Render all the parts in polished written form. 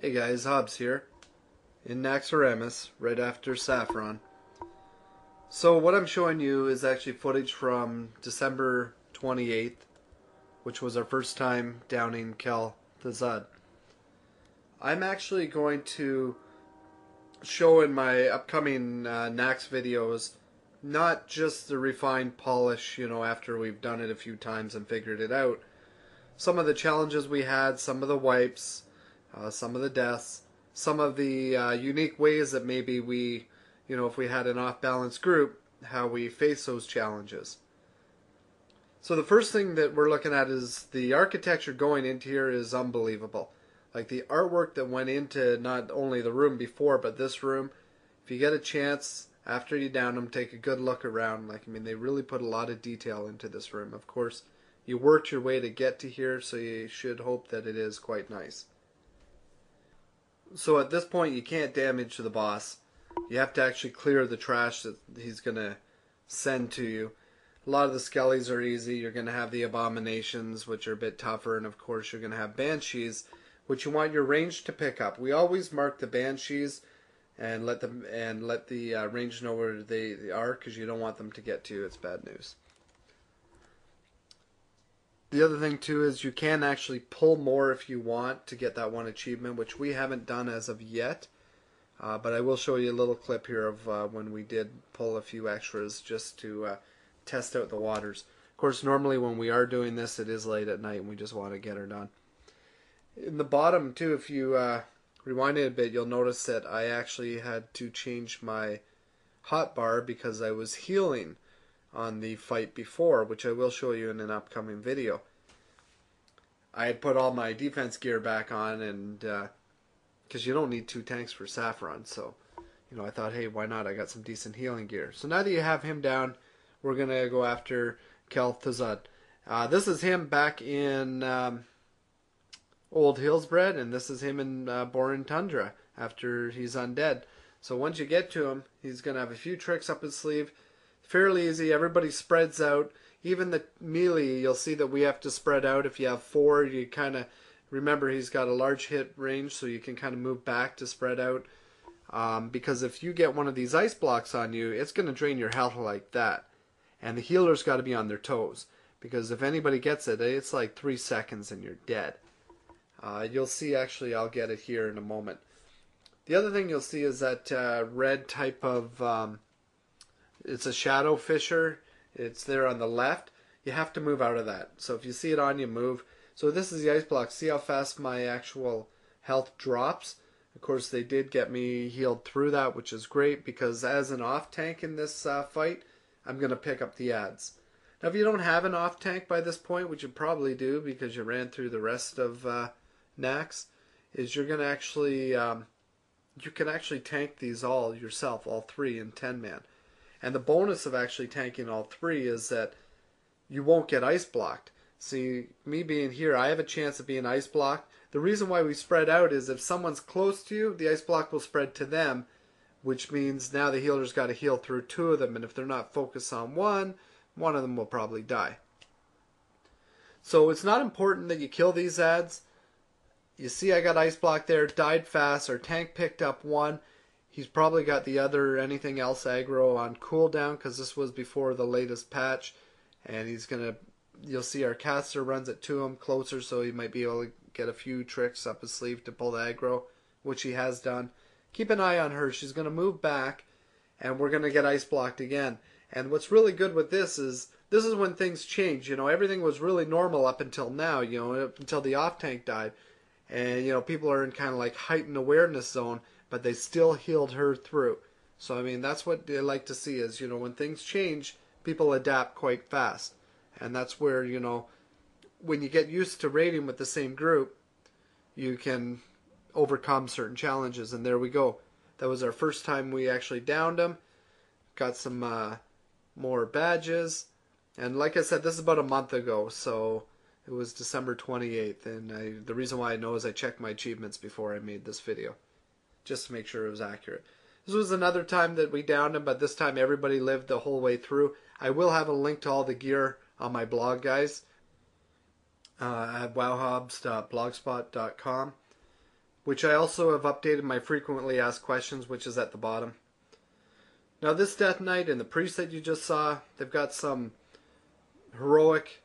Hey guys, Hobbs here, in Naxxramas, right after Saffron. So what I'm showing you is actually footage from December 28th, which was our first time downing Kel'Thuzad. I'm actually going to show in my upcoming Nax videos not just the refined polish, after we've done it a few times and figured it out. Some of the challenges we had, some of the wipes, some of the deaths, some of the unique ways that maybe we, if we had an off-balance group, how we face those challenges. So the first thing that we're looking at is the architecture going into here is unbelievable. Like the artwork that went into not only the room before, but this room. If you get a chance, after you down them, take a good look around. They really put a lot of detail into this room. Of course, you worked your way to get to here, so you should hope that it is quite nice. So at this point, you can't damage the boss. You have to actually clear the trash that he's going to send to you. A lot of the skellies are easy. You're going to have the abominations, which are a bit tougher, and of course you're going to have banshees, which you want your range to pick up. We always mark the banshees and let the range know where they are, because you don't want them to get to you. It's bad news. The other thing too is you can actually pull more if you want to get that one achievement, which we haven't done as of yet. But I will show you a little clip here of when we did pull a few extras just to test out the waters. Of course, normally when we are doing this, it is late at night and we just want to get her done. In the bottom too, if you rewind it a bit, you'll notice that I actually had to change my hotbar because I was healing on the fight before, which I will show you in an upcoming video. I had put all my defense gear back on, and because you don't need 2 tanks for Saffron, so I thought, hey, why not? I got some decent healing gear. So now that you have him down, we're gonna go after Kel'Thuzad. This is him back in Old Hillsbred, and this is him in Borin Tundra after he's undead. So once you get to him, he's gonna have a few tricks up his sleeve. Fairly easy. Everybody spreads out. Even the melee, you'll see that we have to spread out. If you have 4, you kind of remember he's got a large hit range, so you can kind of move back to spread out. Because if you get one of these ice blocks on you, it's going to drain your health like that. And the healer's got to be on their toes, because if anybody gets it, it's like 3 seconds and you're dead. You'll see, actually, I'll get it here in a moment. The other thing you'll see is that red type of... it's a shadow fisher. It's there on the left. You have to move out of that. So if you see it on you, move. So this is the ice block. See how fast my actual health drops? Of course, they did get me healed through that, which is great, because as an off tank in this fight, I'm going to pick up the ads. Now, if you don't have an off tank by this point, which you probably do because you ran through the rest of Nax, is you're going to actually you can actually tank these all yourself, all 3 in 10-man. And the bonus of actually tanking all 3 is that you won't get ice blocked. See, me being here, I have a chance of being ice blocked. The reason why we spread out is if someone's close to you, the ice block will spread to them, which means now the healer's got to heal through 2 of them, and if they're not focused on one of them will probably die. So it's not important that you kill these ads. You see I got ice block there, died fast, our tank picked up 1. He's probably got the other anything else aggro on cooldown, because this was before the latest patch. And he's going to, you'll see our caster runs it to him closer, so he might be able to get a few tricks up his sleeve to pull the aggro, which he has done. Keep an eye on her. She's going to move back, and we're going to get ice blocked again. And what's really good with this is when things change. Everything was really normal up until now, up until the off tank died. And, people are in kind of like heightened awareness zone, but they still healed her through. So, that's what they like to see is, when things change, people adapt quite fast. And that's where, when you get used to raiding with the same group, you can overcome certain challenges. And there we go. That was our first time we actually downed them. Got some more badges. And like I said, this is about a month ago, so it was December 28th. And the reason why I know is I checked my achievements before I made this video, just to make sure it was accurate. This was another time that we downed him, but this time everybody lived the whole way through. I will have a link to all the gear on my blog, guys, at wowhobbs.blogspot.com. which I also have updated my frequently asked questions, which is at the bottom. Now this Death Knight and the Priest that you just saw, they've got some heroic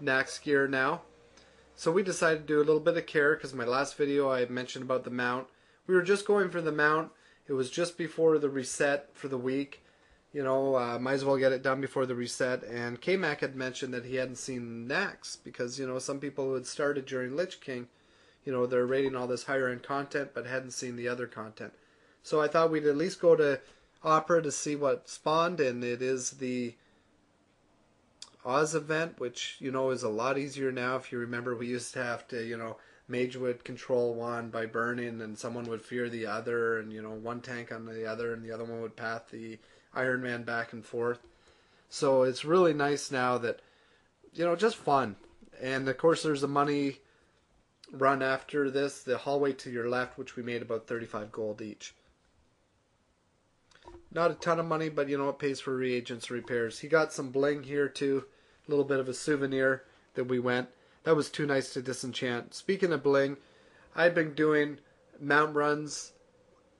Nax gear now. So we decided to do a little bit of care because my last video I mentioned about the mount. We were just going for the mount. It was just before the reset for the week. You know, might as well get it done before the reset. And K-Mac had mentioned that he hadn't seen Nax because, you know, some people who had started during Lich King, you know, they're rating all this higher end content but hadn't seen the other content. So I thought we'd at least go to Opera to see what spawned, and it is the Oz event, which, you know, is a lot easier now. If you remember, we used to have to, you know, mage would control one by burning and someone would fear the other, and, you know, one tank on the other and the other one would path the Iron Man back and forth. So it's really nice now that, you know, just fun. And of course there's a money run after this, the hallway to your left, which we made about 35 gold each. Not a ton of money, but you know, it pays for reagents and repairs. He got some bling here too. A little bit of a souvenir that we went. That was too nice to disenchant. Speaking of bling, I've been doing mount runs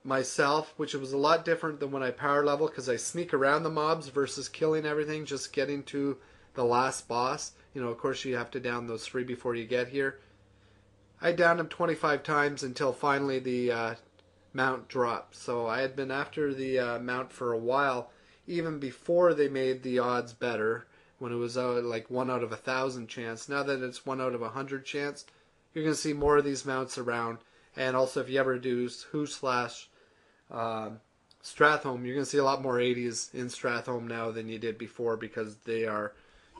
myself, which was a lot different than when I power level because I sneak around the mobs versus killing everything, just getting to the last boss. You know, of course you have to down those 3 before you get here. I downed him 25 times until finally the mount dropped. So I had been after the mount for a while, even before they made the odds better, when it was like 1 out of 1,000 chance. Now that it's 1 out of 100 chance, you're going to see more of these mounts around. And also if you ever do Who/Stratholme, you're going to see a lot more 80s in Stratholme now than you did before, because they are,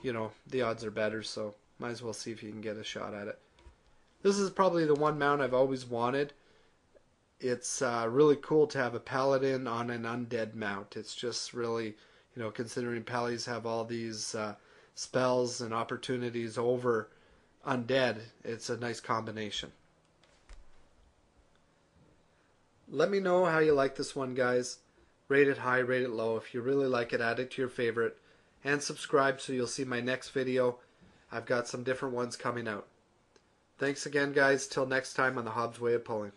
you know, the odds are better, so might as well see if you can get a shot at it. This is probably the one mount I've always wanted. It's really cool to have a paladin on an undead mount. It's just really, you know, considering pallies have all these spells and opportunities over undead, it's a nice combination. Let me know how you like this one, guys. Rate it high, rate it low. If you really like it, add it to your favorite. And subscribe so you'll see my next video. I've got some different ones coming out. Thanks again, guys. Till next time on the Hobbs Way of Pulling.